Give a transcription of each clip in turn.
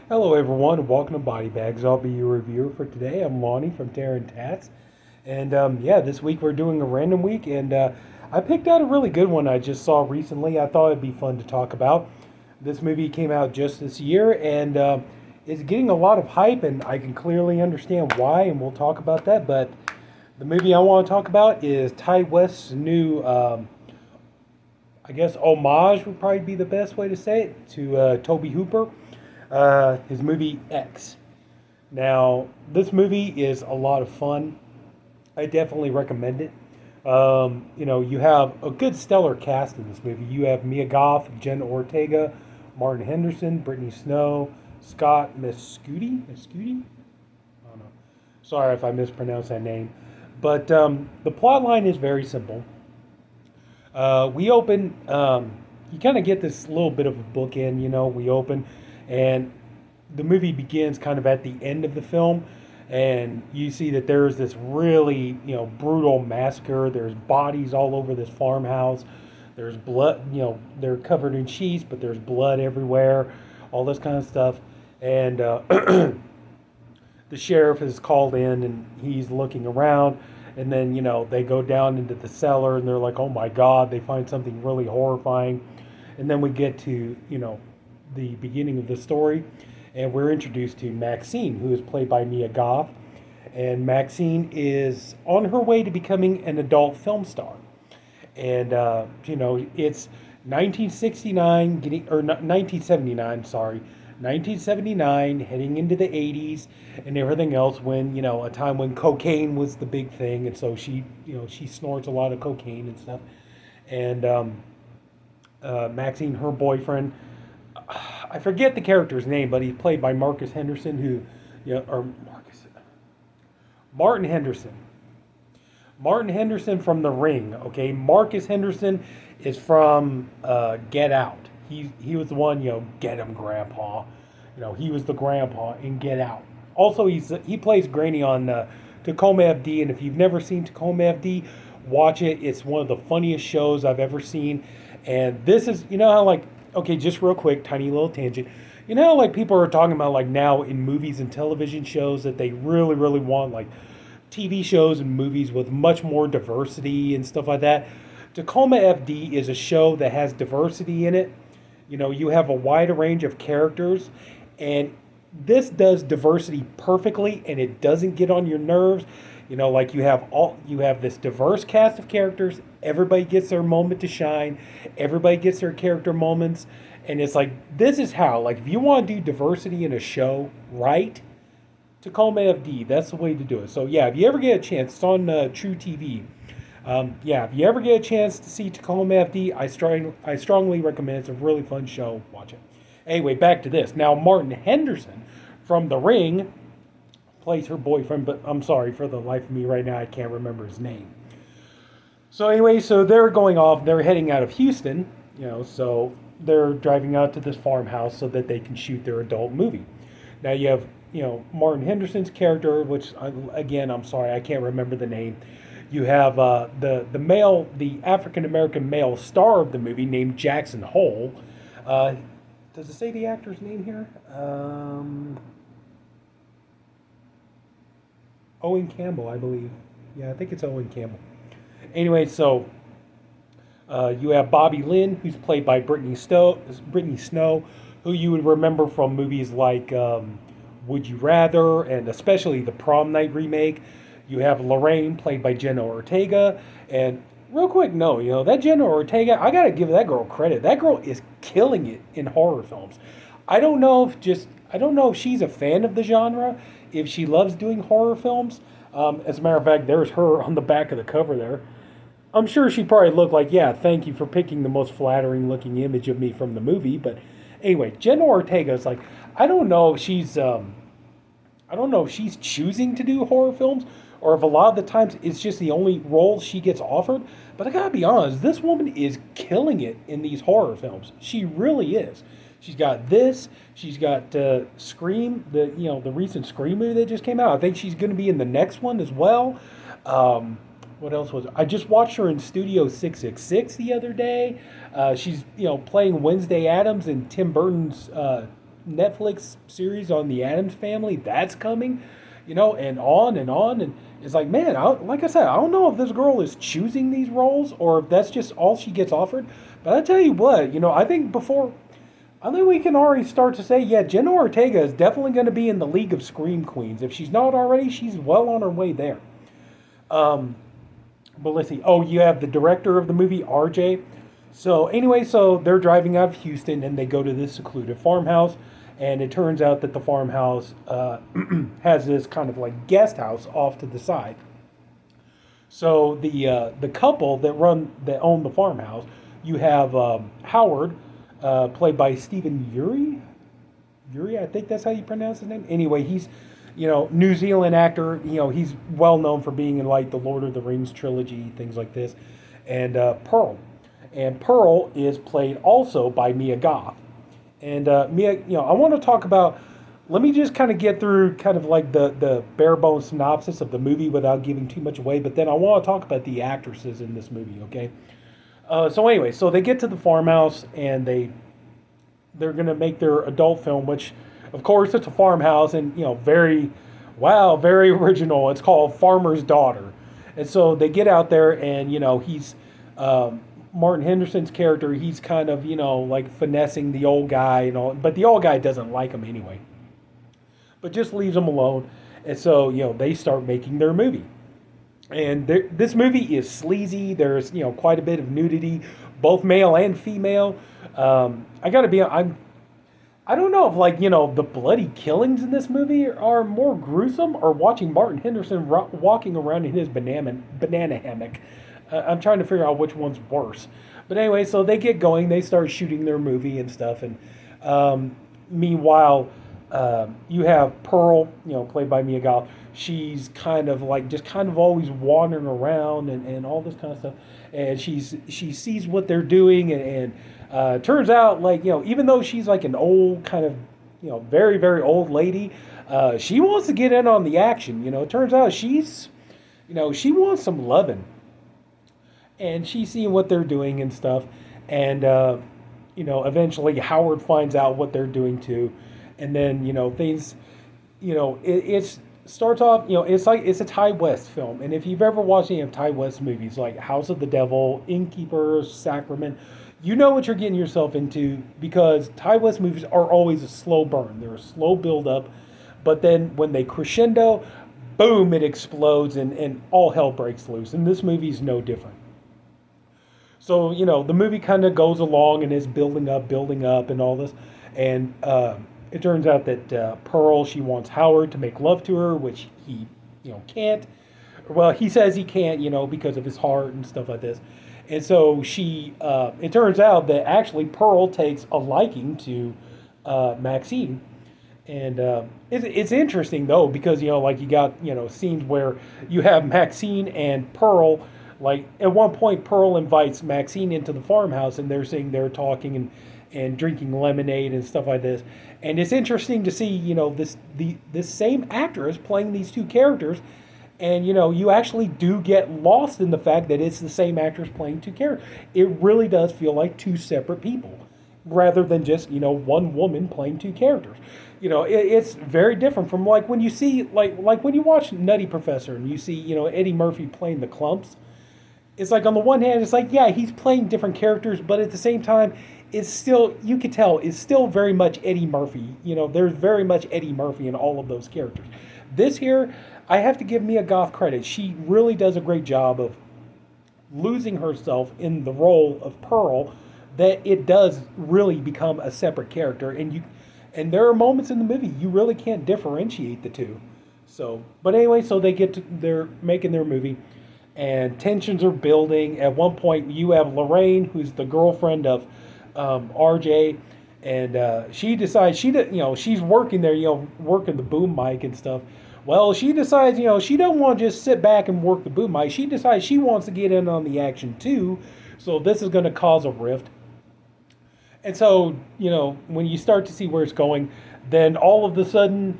Hello, everyone, and welcome to BodyBags. I'll be your reviewer for today. I'm Lonnie from Tats, and yeah, this week we're doing a random week, and I picked out a really good one I just saw recently. I thought it'd be fun to talk about. This movie came out just this year, and it's getting a lot of hype, and I can clearly understand why, and we'll talk about that. But the movie I want to talk about is Ty West's new, I guess, homage would probably be the best way to say it, to Toby Hooper. His movie X. Now, this movie is a lot of fun. I definitely recommend it. You have a good stellar cast in this movie. You have Mia Goth, Jenna Ortega, Martin Henderson, Brittany Snow, Scott Mescudi. Mescudi? I don't know. Sorry if I mispronounced that name. But the plot line is very simple. We open, you kind of get this little bit of a bookend, we open, and the movie begins kind of at the end of the film, and you see that there's this really, brutal massacre. There's bodies all over this farmhouse. There's blood, they're covered in sheets, but there's blood everywhere, all this kind of stuff. And the sheriff is called in, and he's looking around, and then they go down into the cellar, and they're like, oh my god, they find something really horrifying. And then we get to the beginning of the story, and we're introduced to Maxine, who is played by Mia Goth. And Maxine is on her way to becoming an adult film star. And it's 1969 getting, or 1979, sorry, 1979 heading into the 80s and everything else, when a time when cocaine was the big thing. And so she snorts a lot of cocaine and stuff. And Maxine, her boyfriend, I forget the character's name, but he's played by Marcus Henderson, or Martin Henderson. Martin Henderson from The Ring. Okay, Marcus Henderson is from Get Out. He was the one, get him, Grandpa. He was the grandpa in Get Out. Also, he plays Granny on Tacoma FD, and if you've never seen Tacoma FD, watch it. It's one of the funniest shows I've ever seen. And this is, how okay, just real quick, tiny little tangent. How people are talking about now in movies and television shows that they really, really want TV shows and movies with much more diversity and stuff like that. Tacoma FD is a show that has diversity in it. You have a wider range of characters, and this does diversity perfectly, and it doesn't get on your nerves. You have this diverse cast of characters. Everybody gets their moment to shine. Everybody gets their character moments, and it's this is how. If you want to do diversity in a show right, Tacoma FD, that's the way to do it. So yeah, if you ever get a chance, it's on True TV. Yeah, if you ever get a chance to see Tacoma FD, I strongly recommend it. It's a really fun show. Watch it. Anyway, back to this. Now, Martin Henderson from The Ring plays her boyfriend, but I'm sorry, for the life of me right now, I can't remember his name. So anyway, so they're going off. They're heading out of Houston, so they're driving out to this farmhouse so that they can shoot their adult movie. Now you have, Martin Henderson's character, which, again, I'm sorry, I can't remember the name. You have the African-American male star of the movie named Jackson Hole. Does it say the actor's name here? Owen Campbell, I believe. Yeah, I think it's Owen Campbell. Anyway, so you have Bobby Lynn, who's played by Brittany Snow, who you would remember from movies like Would You Rather, and especially the Prom Night remake. You have Lorraine, played by Jenna Ortega. And real quick, no, that Jenna Ortega, I gotta give that girl credit. That girl is killing it in horror films. I don't know if she's a fan of the genre, if she loves doing horror films. As a matter of fact, there's her on the back of the cover there. I'm sure she probably looked like, yeah, thank you for picking the most flattering looking image of me from the movie. But anyway, Jenna Ortega is I don't know if she's choosing to do horror films, or if a lot of the times it's just the only role she gets offered. But I gotta be honest, this woman is killing it in these horror films. She really is. She's got this. She's got Scream, the recent Scream movie that just came out. I think she's going to be in the next one as well. What else was it? I just watched her in Studio 666 the other day. She's playing Wednesday Addams in Tim Burton's Netflix series on the Addams Family, that's coming, and on and on. And it's like, man, like I said, I don't know if this girl is choosing these roles or if that's just all she gets offered. But I tell you what, I think we can already start to say, yeah, Jenna Ortega is definitely going to be in the league of Scream Queens. If she's not already, she's well on her way there. But let's see. Oh, you have the director of the movie, RJ. So anyway, so they're driving out of Houston and they go to this secluded farmhouse. And it turns out that the farmhouse has this kind of like guest house off to the side. So the couple that own the farmhouse, you have Howard, played by Stephen Uri. Uri, I think that's how you pronounce his name. Anyway, he's New Zealand actor. He's well known for being in like the Lord of the Rings trilogy, things like this. And Pearl, is played also by Mia Goth. And Mia, I want to talk about. Let me just kind of get through kind of like the bare bones synopsis of the movie without giving too much away. But then I want to talk about the actresses in this movie. Okay. So anyway, so they get to the farmhouse and they're gonna make their adult film, which, of course, it's a farmhouse and very original. It's called Farmer's Daughter, and so they get out there and he's Martin Henderson's character. He's kind of like finessing the old guy and all, but the old guy doesn't like him anyway, but just leaves him alone, and so they start making their movie. And this movie is sleazy. There's quite a bit of nudity, both male and female. I gotta be. I don't know if the bloody killings in this movie are more gruesome or watching Martin Henderson walking around in his banana hammock. I'm trying to figure out which one's worse. But anyway, so they get going. They start shooting their movie and stuff. And meanwhile, you have Pearl, played by Mia Goth. She's kind of always wandering around and all this kind of stuff. And she sees what they're doing and turns out even though she's like an old kind of very very old lady, she wants to get in on the action. It turns out she wants some loving, and she's seeing what they're doing and stuff. And eventually Howard finds out what they're doing too, and then things it starts off, it's a Ty West film. And if you've ever watched any of Ty West movies like House of the Devil, Innkeeper, Sacrament, you know what you're getting yourself into, because Ty West movies are always a slow burn. They're a slow build up, but then when they crescendo, boom, it explodes and all hell breaks loose. And this movie is no different. So, the movie kind of goes along and is building up and all this. And it turns out that Pearl, she wants Howard to make love to her, which he, can't. Well, he says he can't, because of his heart and stuff like this. And so it turns out that actually Pearl takes a liking to Maxine. And it's interesting, though, because, you got, scenes where you have Maxine and Pearl. Like, at one point, Pearl invites Maxine into the farmhouse, and they're sitting there talking and drinking lemonade and stuff like this. And it's interesting to see, this same actress playing these two characters. And, you actually do get lost in the fact that it's the same actress playing two characters. It really does feel like two separate people rather than just, one woman playing two characters. It's very different from like when you see, like when you watch Nutty Professor and you see, Eddie Murphy playing the Clumps. It's like on the one hand, it's like, yeah, he's playing different characters, but at the same time, it's still, you could tell, it's still very much Eddie Murphy. There's very much Eddie Murphy in all of those characters. This here, I have to give Mia Goth credit. She really does a great job of losing herself in the role of Pearl, that it does really become a separate character. And there are moments in the movie you really can't differentiate the two. So, but anyway, so they're making their movie. And tensions are building. At one point, you have Lorraine, who's the girlfriend of RJ, and she decides she's working there, working the boom mic and stuff. Well, she decides, she don't want to just sit back and work the boom mic. She decides she wants to get in on the action too. So this is going to cause a rift. And so, when you start to see where it's going, then all of a sudden,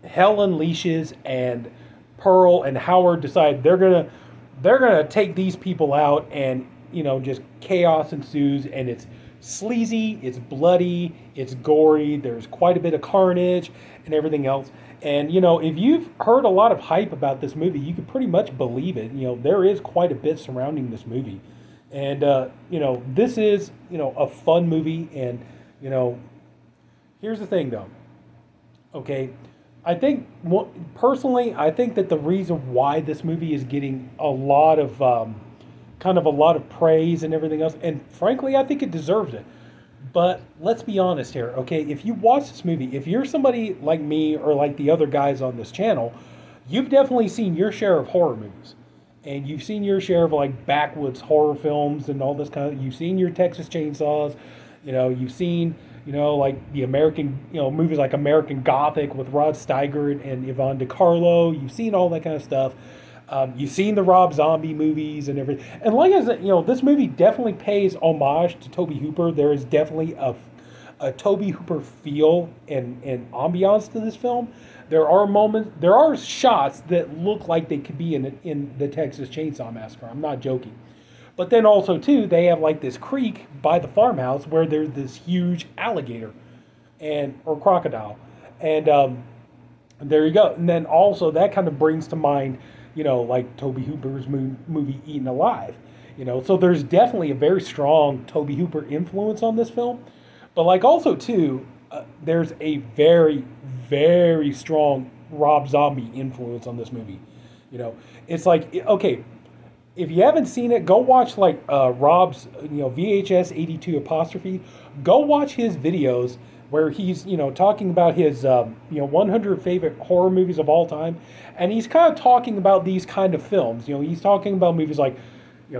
hell unleashes, and Pearl and Howard decide they're gonna take these people out, and just chaos ensues, and it's sleazy, it's bloody, it's gory, there's quite a bit of carnage and everything else. And, if you've heard a lot of hype about this movie, you could pretty much believe it. There is quite a bit surrounding this movie. And, this is, a fun movie. And, here's the thing, though. Okay. I think, personally, I think that the reason why this movie is getting a lot of, kind of a lot of praise and everything else, and frankly, I think it deserves it. But let's be honest here, okay? If you watch this movie, if you're somebody like me or like the other guys on this channel, you've definitely seen your share of horror movies. And you've seen your share of like backwoods horror films and all this kind of, you've seen your Texas Chainsaws, you've seen, like the American, movies like American Gothic with Rod Steiger and Yvonne DiCarlo. You've seen all that kind of stuff. You've seen the Rob Zombie movies and everything. And like I said, this movie definitely pays homage to Tobe Hooper. There is definitely a Tobe Hooper feel and ambiance to this film. There are moments, there are shots that look like they could be in the Texas Chainsaw Massacre. I'm not joking. But then also, too, they have like this creek by the farmhouse where there's this huge alligator or crocodile. And there you go. And then also that kind of brings to mind, like Tobe Hooper's movie Eaten Alive. So there's definitely a very strong Tobe Hooper influence on this film. But like also, too, there's a very, very strong Rob Zombie influence on this movie. It's like, okay, if you haven't seen it, go watch like Rob's, VHS 82 apostrophe. Go watch his videos where he's, talking about his, 100 favorite horror movies of all time. And he's kind of talking about these kind of films. He's talking about movies like,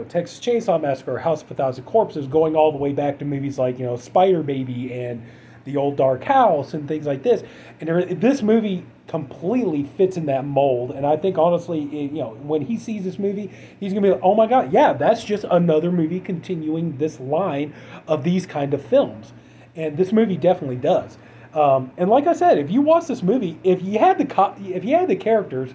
Texas Chainsaw Massacre, House of a Thousand Corpses, going all the way back to movies like, Spider Baby and The Old Dark House and things like this. And this movie completely fits in that mold. And I think, honestly, when he sees this movie, he's going to be like, oh my God, yeah, that's just another movie continuing this line of these kind of films. And this movie definitely does. And like I said, if you watch this movie, if you had the characters,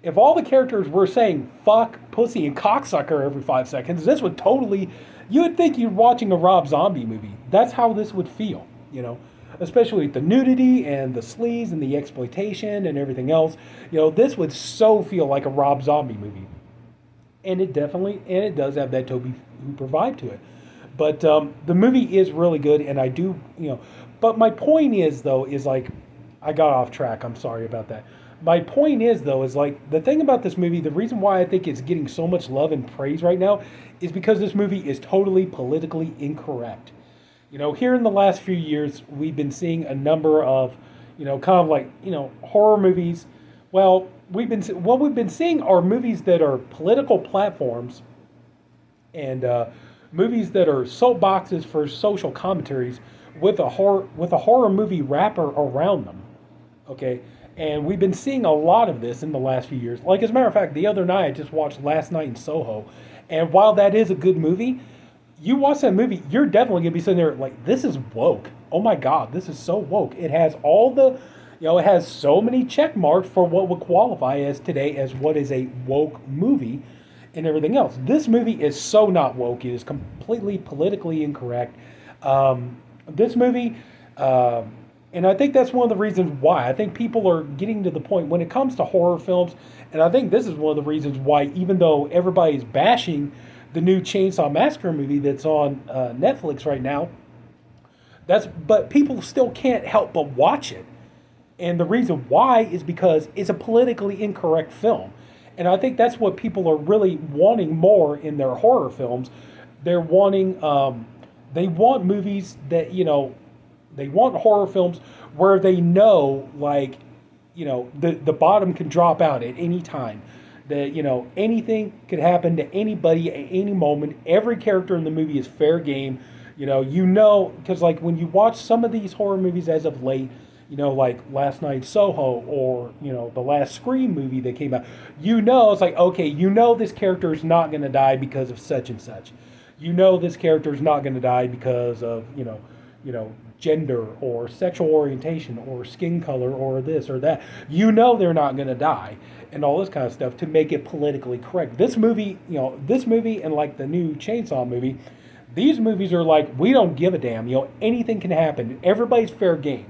if all the characters were saying fuck, pussy, and cocksucker every 5 seconds, this would totally, you would think you're watching a Rob Zombie movie. That's how this would feel, especially with the nudity and the sleaze and the exploitation and everything else. This would so feel like a Rob Zombie movie. And it does have that Tobe Hooper vibe to it. But the movie is really good, and I do, but my point is, though, is like, I got off track. I'm sorry about that. My point is, though, is like, the thing about this movie, the reason why I think it's getting so much love and praise right now is because this movie is totally politically incorrect. Here in the last few years, we've been seeing a number of, kind of like, horror movies. Well, we've been seeing are movies that are political platforms and movies that are soapboxes for social commentaries with a horror movie wrapper around them. Okay? And we've been seeing a lot of this in the last few years. Like, as a matter of fact, the other night I just watched Last Night in Soho. And while that is a good movie, you watch that movie, you're definitely going to be sitting there like, this is woke. Oh my God, this is so woke. It has all the, it has so many check marks for what would qualify as today as what is a woke movie and everything else. This movie is so not woke. It is completely politically incorrect. This movie, and I think that's one of the reasons why. I think people are getting to the point when it comes to horror films, and I think this is one of the reasons why, even though everybody's bashing the new Chainsaw Massacre movie that's on Netflix right now, but people still can't help but watch it. And the reason why is because it's a politically incorrect film. And I think that's what people are really wanting more in their horror films. They're wanting, they want movies that, they want horror films where they know, like, the bottom can drop out at any time. That, anything could happen to anybody at any moment. Every character in the movie is fair game. Because, like, when you watch some of these horror movies as of late, like Last Night in Soho or, the last Scream movie that came out, it's like, okay, this character is not going to die because of such and such. This character is not going to die because of, gender or sexual orientation or skin color or this or that. They're not going to die and all this kind of stuff to make it politically correct. This movie and like the new Chainsaw movie, These movies are like, we don't give a damn. Anything can happen. Everybody's fair game.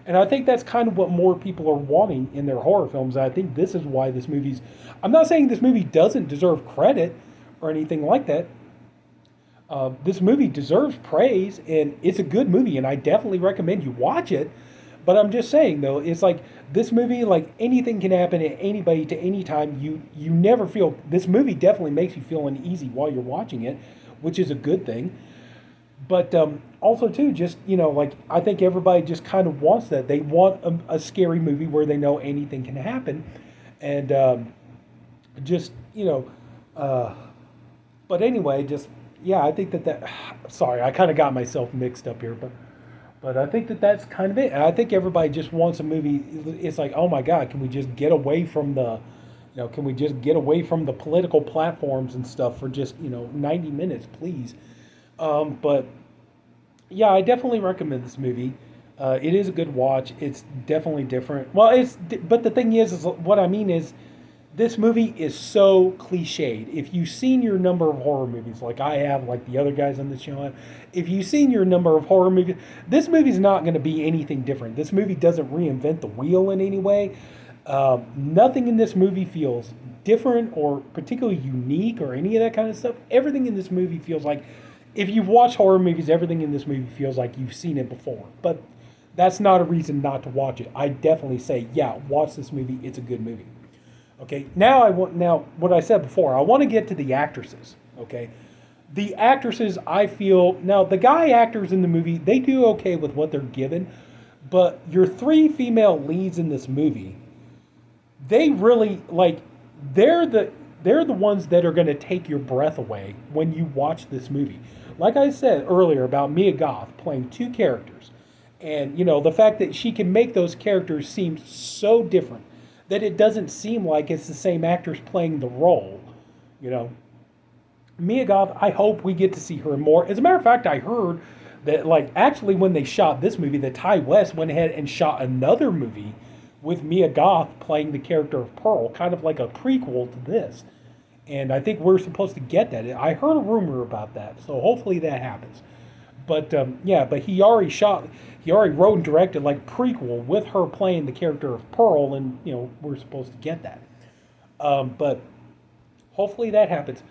And I think that's kind of what more people are wanting in their horror films. I think this is why this movie's. I'm not saying this movie doesn't deserve credit or anything like that. This movie deserves praise, and it's a good movie, and I definitely recommend you watch it. But I'm just saying, though, it's like this movie, like anything can happen to anybody to any time. You never feel. This movie definitely makes you feel uneasy while you're watching it, which is a good thing. But also, too, just, like, I think everybody just kind of wants that. They want a scary movie where they know anything can happen. And just, but anyway, just, yeah, I think that, sorry, I kind of got myself mixed up here, but I think that that's kind of it. And I think everybody just wants a movie. It's like, oh my God, can we just get away from can we just get away from the political platforms and stuff for just, 90 minutes, please? But yeah, I definitely recommend this movie. It is a good watch. It's definitely different. Well, but the thing is what I mean is this movie is so cliched. If you've seen your number of horror movies, like I have, like the other guys on this channel have, if you've seen your number of horror movies, this movie's not going to be anything different. This movie doesn't reinvent the wheel in any way. Nothing in this movie feels different or particularly unique or any of that kind of stuff. Everything in this movie feels like, if you've watched horror movies, everything in this movie feels like you've seen it before. But that's not a reason not to watch it. I definitely say, yeah, watch this movie. It's a good movie. Okay, now what I said before, I want to get to the actresses. Okay, the actresses, I feel, now the guy actors in the movie, they do okay with what they're given, but your three female leads in this movie, they really, like, they're the ones that are going to take your breath away when you watch this movie. Like I said earlier about Mia Goth playing two characters, and the fact that she can make those characters seem so different that it doesn't seem like it's the same actors playing the role. Mia Goth, I hope we get to see her more. As a matter of fact, I heard that, like, actually when they shot this movie, that Ty West went ahead and shot another movie with Mia Goth playing the character of Pearl, kind of like a prequel to this. And I think we're supposed to get that. I heard a rumor about that, so hopefully that happens. But but he already wrote and directed like prequel with her playing the character of Pearl, and we're supposed to get that. But hopefully that happens.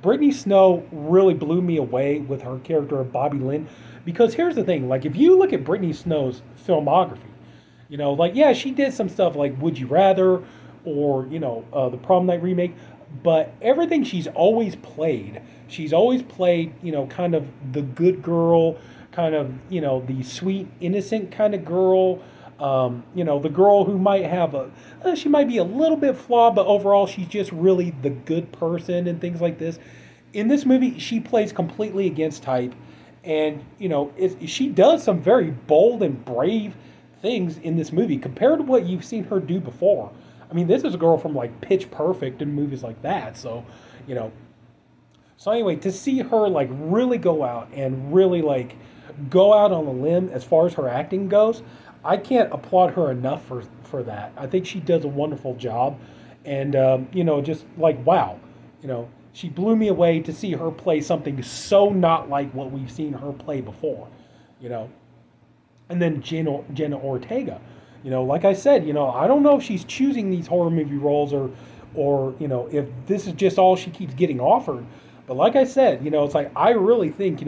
Brittany Snow really blew me away with her character of Bobby Lynn, because here's the thing: like, if you look at Brittany Snow's filmography, like, yeah, she did some stuff like Would You Rather, or the Prom Night remake. But everything she's always played, kind of the good girl, kind of, the sweet, innocent kind of girl. The girl who might have she might be a little bit flawed, but overall she's just really the good person and things like this. In this movie, she plays completely against type. And, she does some very bold and brave things in this movie compared to what you've seen her do before. I mean, this is a girl from, like, Pitch Perfect and movies like that. So, So anyway, to see her, like, really go out and really, like, go out on a limb as far as her acting goes, I can't applaud her enough for that. I think she does a wonderful job. And, just, like, wow. She blew me away to see her play something so not like what we've seen her play before. And then Jenna Ortega. Like I said, I don't know if she's choosing these horror movie roles or if this is just all she keeps getting offered. But like I said, it's like, I really think,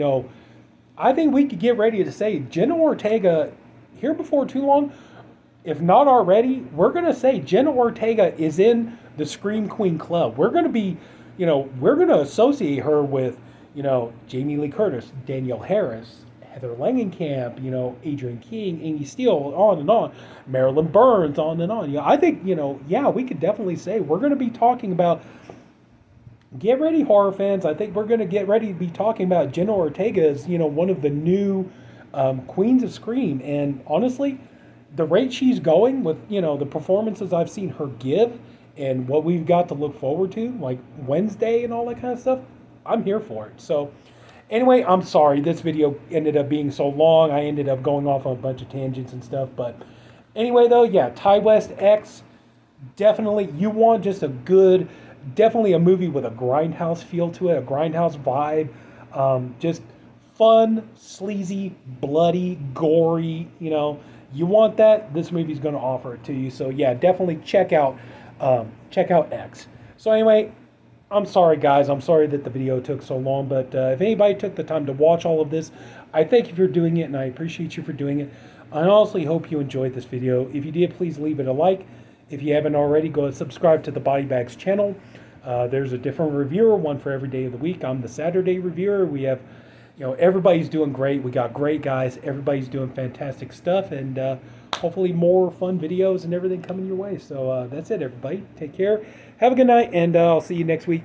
I think we could get ready to say Jenna Ortega, here before too long, if not already, we're going to say Jenna Ortega is in the Scream Queen Club. We're going to be, we're going to associate her with, Jamie Lee Curtis, Danielle Harris, Heather Langenkamp, Adrienne King, Amy Steele, on and on, Marilyn Burns, on and on. I think, we could definitely say we're going to be talking about, get ready, horror fans. I think we're going to get ready to be talking about Jenna Ortega as, one of the new queens of Scream. And honestly, the rate she's going with, the performances I've seen her give and what we've got to look forward to, like Wednesday and all that kind of stuff, I'm here for it. So, anyway, I'm sorry this video ended up being so long. I ended up going off on a bunch of tangents and stuff. But anyway, though, yeah, Ty West X, definitely, you want just definitely a movie with a grindhouse feel to it, a grindhouse vibe. Just fun, sleazy, bloody, gory, you want that, this movie's going to offer it to you. So yeah, definitely check out X. So anyway, I'm sorry guys, I'm sorry that the video took so long, but if anybody took the time to watch all of this, I thank you for doing it, and I appreciate you for doing it. I honestly hope you enjoyed this video. If you did, please leave it a like. If you haven't already, go and subscribe to the BodyBags channel. There's a different reviewer, one for every day of the week. I'm the Saturday reviewer. We have, everybody's doing great. We got great guys. Everybody's doing fantastic stuff, and hopefully more fun videos and everything coming your way. So that's it, everybody. Take care. Have a good night, and I'll see you next week.